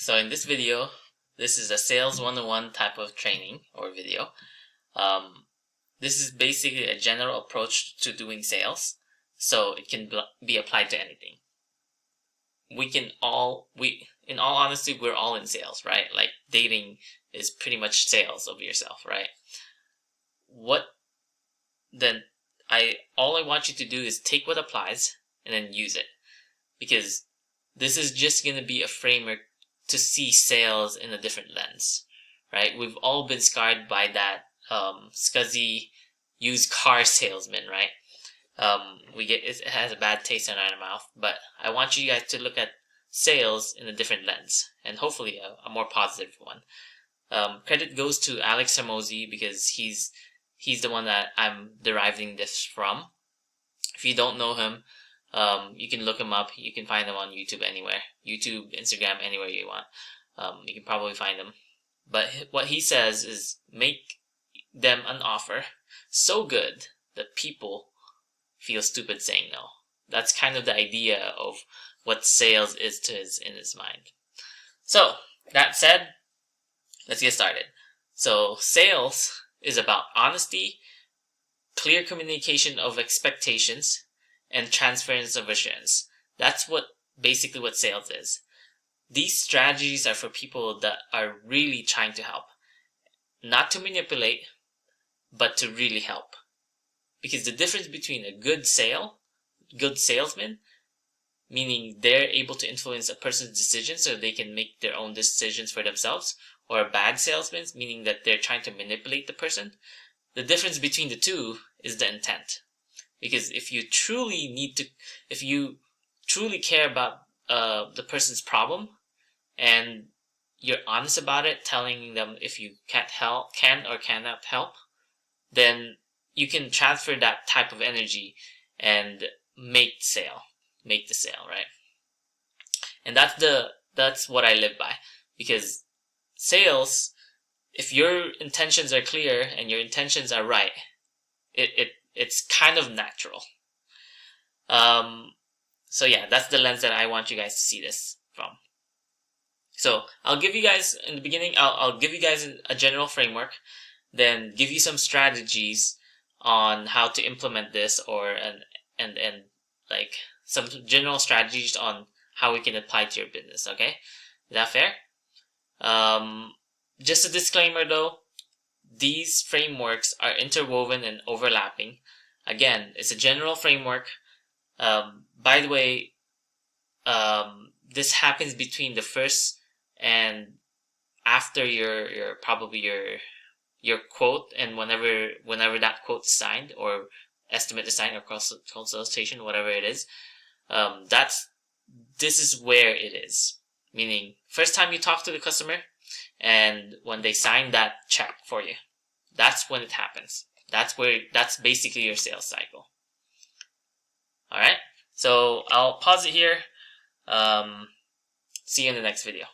So in this video, this is a sales 101 type of training or video. This is basically a general approach to doing sales, so it can be applied to anything. In all honesty, we're all in sales, right? Like dating is pretty much sales of yourself, right? All I want you to do is take what applies and then use it, because this is just going to be a framework to see sales in a different lens, right? We've all been scarred by that scuzzy used car salesman, right? It has a bad taste in our mouth, but I want you guys to look at sales in a different lens, and hopefully a more positive one. Credit goes to Alex Hermosi, because he's the one that I'm deriving this from. If you don't know him, you can look him up. You can find him on YouTube anywhere. YouTube, Instagram, anywhere you want. You can probably find him. But what he says is make them an offer so good that people feel stupid saying no. That's kind of the idea of what sales is in his mind. So, that said, let's get started. So, sales is about honesty, clear communication of expectations, and transference of assurance. That's basically what sales is. These strategies are for people that are really trying to help. Not to manipulate, but to really help. Because the difference between a good salesman, meaning they're able to influence a person's decision so they can make their own decisions for themselves, or a bad salesman, meaning that they're trying to manipulate the person, the difference between the two is the intent. Because if you truly care about the person's problem, and you're honest about it, telling them if you can or cannot help, then you can transfer that type of energy and make the sale, right? And that's what I live by. Because sales, if your intentions are clear and your intentions are right, it's kind of natural. So yeah, that's the lens that I want you guys to see this from. So I'll give you guys, in the beginning, I'll give you guys a general framework, then give you some strategies on how to implement this, and like some general strategies on how we can apply to your business. Okay, is that fair? Just a disclaimer though, these frameworks are interwoven and overlapping. Again, it's a general framework. By the way, this happens between the first and after your quote, and whenever that quote is signed, or estimate is signed, or consultation, whatever it is. This is where it is. Meaning, first time you talk to the customer, and when they sign that check for you, that's when it happens. That's basically your sales cycle. Alright, so I'll pause it here. See you in the next video.